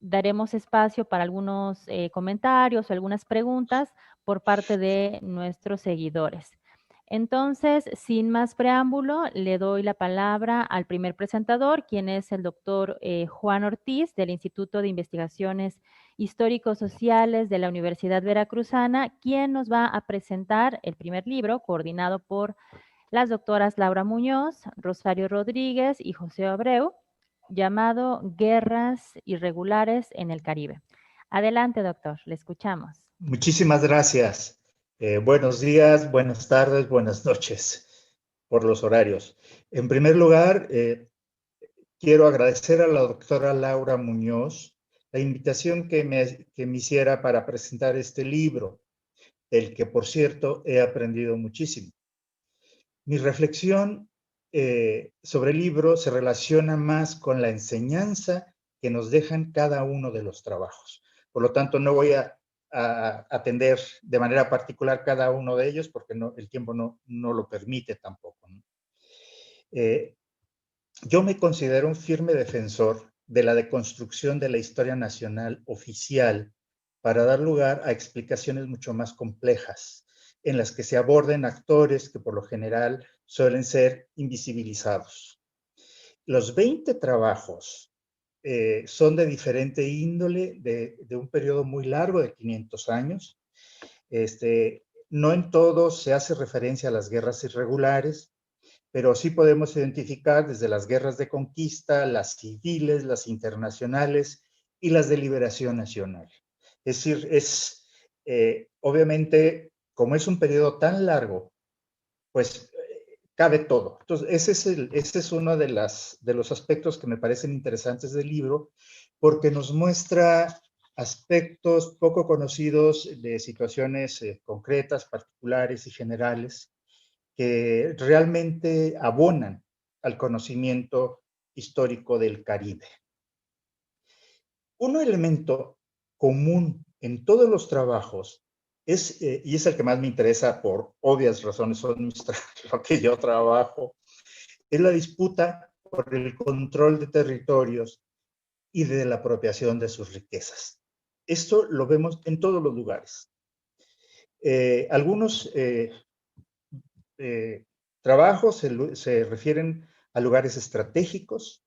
daremos espacio para algunos comentarios o algunas preguntas por parte de nuestros seguidores. Entonces, sin más preámbulo, le doy la palabra al primer presentador, quien es el doctor Juan Ortiz, del Instituto de Investigaciones Histórico-Sociales de la Universidad Veracruzana, quien nos va a presentar el primer libro, coordinado por las doctoras Laura Muñoz, Rosario Rodríguez y José Abreu, llamado Guerras Irregulares en el Caribe. Adelante, doctor, le escuchamos. Muchísimas gracias. Buenos días, buenas tardes, buenas noches por los horarios. En primer lugar, quiero agradecer a la doctora Laura Muñoz la invitación que me hiciera para presentar este libro, del que, por cierto, he aprendido muchísimo. Mi reflexión sobre el libro se relaciona más con la enseñanza que nos dejan cada uno de los trabajos. Por lo tanto, no voy a atender de manera particular cada uno de ellos porque el tiempo no lo permite tampoco, ¿no? Yo me considero un firme defensor de la deconstrucción de la historia nacional oficial para dar lugar a explicaciones mucho más complejas, en las que se aborden actores que por lo general suelen ser invisibilizados. Los 20 trabajos son de diferente índole, de un periodo muy largo de 500 años. No en todos se hace referencia a las guerras irregulares, pero sí podemos identificar desde las guerras de conquista, las civiles, las internacionales y las de liberación nacional. Es decir, obviamente, como es un periodo tan largo, pues cabe todo. Entonces, ese es uno de los aspectos que me parecen interesantes del libro, porque nos muestra aspectos poco conocidos de situaciones concretas, particulares y generales, que realmente abonan al conocimiento histórico del Caribe. Un elemento común en todos los trabajos y es el que más me interesa por obvias razones, son lo que yo trabajo, es la disputa por el control de territorios y de la apropiación de sus riquezas. Esto lo vemos en todos los lugares. Algunos trabajos se refieren a lugares estratégicos,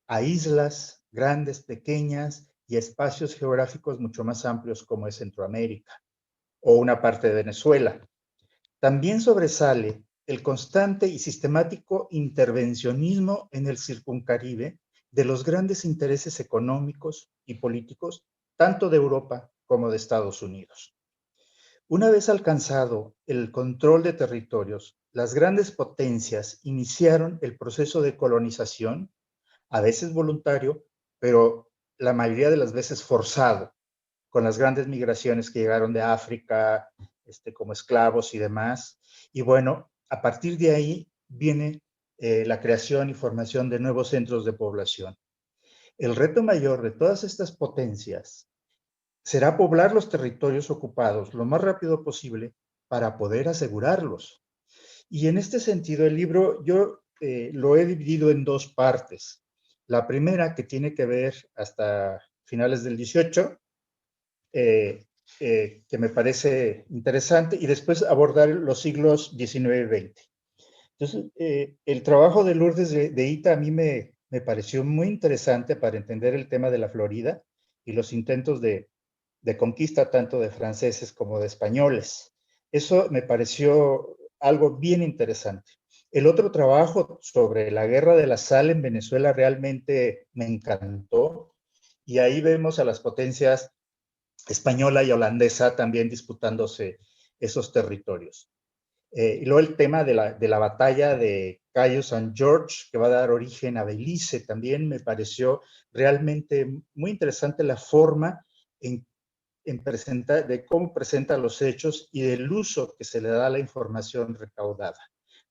a islas grandes, pequeñas y espacios geográficos mucho más amplios como es Centroamérica o una parte de Venezuela. También sobresale el constante y sistemático intervencionismo en el circuncaribe de los grandes intereses económicos y políticos, tanto de Europa como de Estados Unidos. Una vez alcanzado el control de territorios, las grandes potencias iniciaron el proceso de colonización, a veces voluntario, pero la mayoría de las veces forzado, con las grandes migraciones que llegaron de África, como esclavos y demás. Y bueno, a partir de ahí viene la creación y formación de nuevos centros de población. El reto mayor de todas estas potencias será poblar los territorios ocupados lo más rápido posible para poder asegurarlos. Y en este sentido, el libro yo lo he dividido en dos partes. La primera, que tiene que ver hasta finales del 18, que me parece interesante, y después abordar los siglos 19 y 20. Entonces, el trabajo de Lourdes de Ita a mí me pareció muy interesante para entender el tema de la Florida y los intentos de conquista tanto de franceses como de españoles. Eso me pareció algo bien interesante. El otro trabajo sobre la guerra de la sal en Venezuela realmente me encantó, y ahí vemos a las potencias española y holandesa también disputándose esos territorios. Y luego el tema de la batalla de Cayo San George, que va a dar origen a Belice, también me pareció realmente muy interesante la forma en presentar, de cómo presenta los hechos y del uso que se le da a la información recaudada.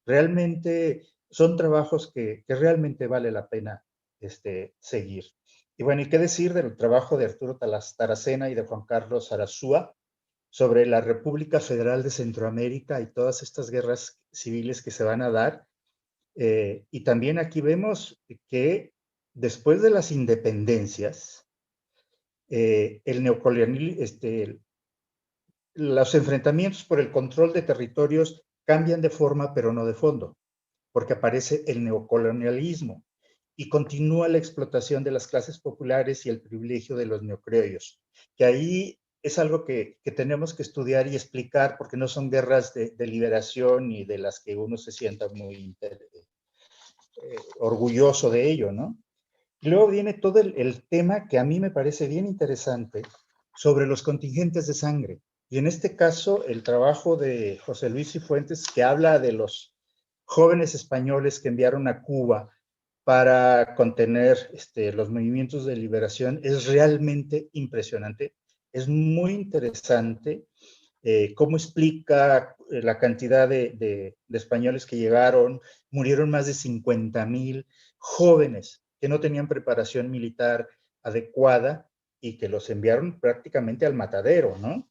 Realmente son trabajos que realmente vale la pena seguir. Y bueno, ¿y qué decir del trabajo de Arturo Taracena y de Juan Carlos Arazúa sobre la República Federal de Centroamérica y todas estas guerras civiles que se van a dar? Y también aquí vemos que después de las independencias, el neocolonialismo, los enfrentamientos por el control de territorios cambian de forma, pero no de fondo, porque aparece el neocolonialismo y continúa la explotación de las clases populares y el privilegio de los neocriollos, que ahí es algo que tenemos que estudiar y explicar, porque no son guerras de liberación y de las que uno se sienta muy orgulloso de ello, ¿no? Y luego viene todo el tema que a mí me parece bien interesante sobre los contingentes de sangre. Y en este caso, el trabajo de José Luis Cifuentes, que habla de los jóvenes españoles que enviaron a Cuba para contener los movimientos de liberación, es realmente impresionante. Es muy interesante cómo explica la cantidad de españoles que llegaron. Murieron más de 50,000 jóvenes que no tenían preparación militar adecuada y que los enviaron prácticamente al matadero, ¿no?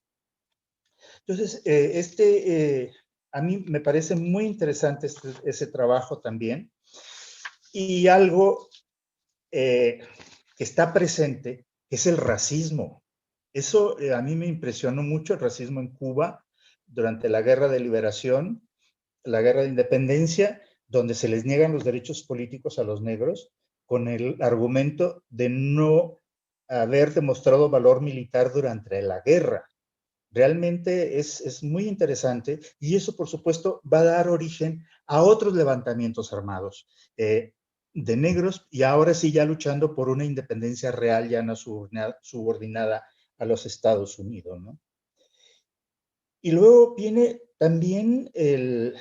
Entonces, a mí me parece muy interesante ese trabajo también. Y algo que está presente es el racismo. Eso a mí me impresionó mucho, el racismo en Cuba durante la Guerra de Liberación, la Guerra de Independencia, donde se les niegan los derechos políticos a los negros con el argumento de no haber demostrado valor militar durante la guerra. Realmente es muy interesante y eso, por supuesto, va a dar origen a otros levantamientos armados de negros y ahora sí ya luchando por una independencia real, ya no subordinada a los Estados Unidos, ¿no? Y luego viene también el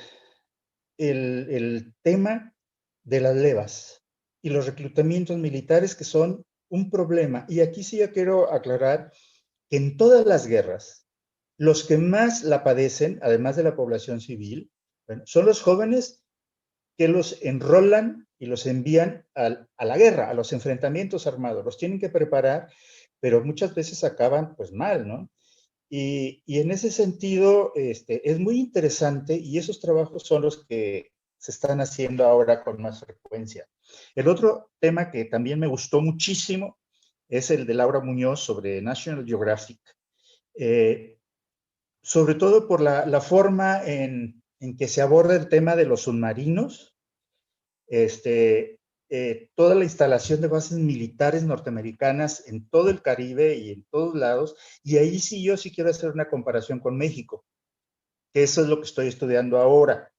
tema de las levas y los reclutamientos militares que son un problema. Y aquí sí yo quiero aclarar que en todas las guerras, los que más la padecen, además de la población civil, bueno, son los jóvenes que los enrolan y los envían a la guerra, a los enfrentamientos armados. Los tienen que preparar, pero muchas veces acaban pues mal, ¿no? Y en ese sentido, es muy interesante y esos trabajos son los que se están haciendo ahora con más frecuencia. El otro tema que también me gustó muchísimo es el de Laura Muñoz sobre National Geographic, eh, sobre todo por la forma en que se aborda el tema de los submarinos, toda la instalación de bases militares norteamericanas en todo el Caribe y en todos lados, y ahí sí yo sí quiero hacer una comparación con México, que eso es lo que estoy estudiando ahora.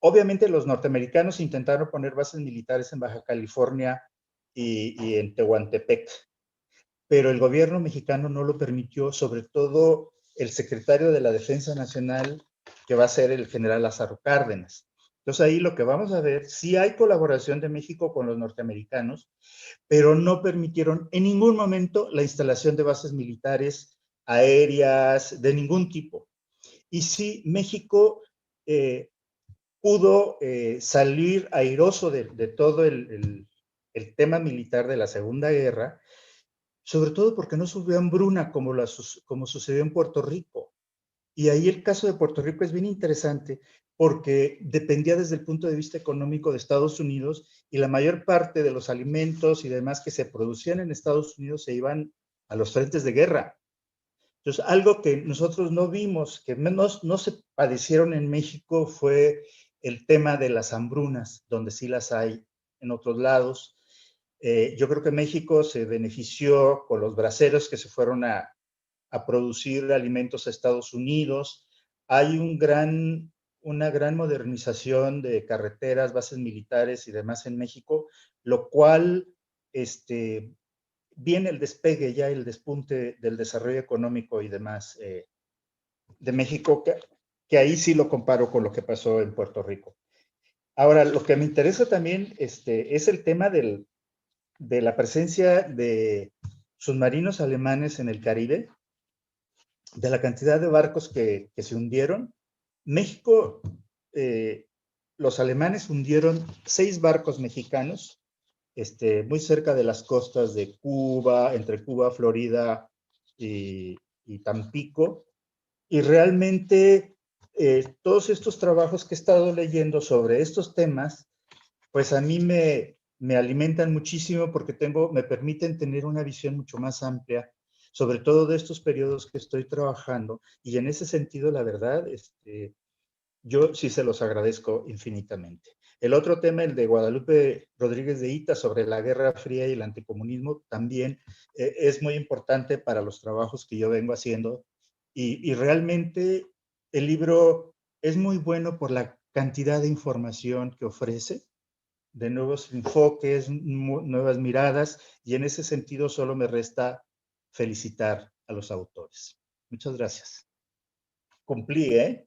Obviamente los norteamericanos intentaron poner bases militares en Baja California y en Tehuantepec, pero el gobierno mexicano no lo permitió, sobre todo el secretario de la Defensa Nacional, que va a ser el general Lázaro Cárdenas. Entonces ahí lo que vamos a ver, sí hay colaboración de México con los norteamericanos, pero no permitieron en ningún momento la instalación de bases militares aéreas de ningún tipo. Y sí, México pudo salir airoso de todo el tema militar de la Segunda Guerra, sobre todo porque no subió hambruna como sucedió en Puerto Rico. Y ahí el caso de Puerto Rico es bien interesante porque dependía desde el punto de vista económico de Estados Unidos y la mayor parte de los alimentos y demás que se producían en Estados Unidos se iban a los frentes de guerra. Entonces, algo que nosotros no vimos, que no se padecieron en México, fue el tema de las hambrunas, donde sí las hay en otros lados. Yo creo que México se benefició con los braceros que se fueron a producir alimentos a Estados Unidos. Hay una gran modernización de carreteras, bases militares y demás en México, lo cual viene el despegue, ya el despunte del desarrollo económico y demás de México, que ahí sí lo comparo con lo que pasó en Puerto Rico. Ahora, lo que me interesa también es el tema de la presencia de submarinos alemanes en el Caribe, de la cantidad de barcos que se hundieron. México, los alemanes hundieron 6 barcos mexicanos, muy cerca de las costas de Cuba, entre Cuba, Florida y Tampico. Y realmente todos estos trabajos que he estado leyendo sobre estos temas, pues a mí me alimentan muchísimo porque me permiten tener una visión mucho más amplia, sobre todo de estos periodos que estoy trabajando. Y en ese sentido, la verdad, yo sí se los agradezco infinitamente. El otro tema, el de Guadalupe Rodríguez de Ita sobre la Guerra Fría y el anticomunismo, también es muy importante para los trabajos que yo vengo haciendo. Y realmente el libro es muy bueno por la cantidad de información que ofrece, de nuevos enfoques, nuevas miradas, y en ese sentido solo me resta felicitar a los autores. Muchas gracias. Cumplí, ¿eh?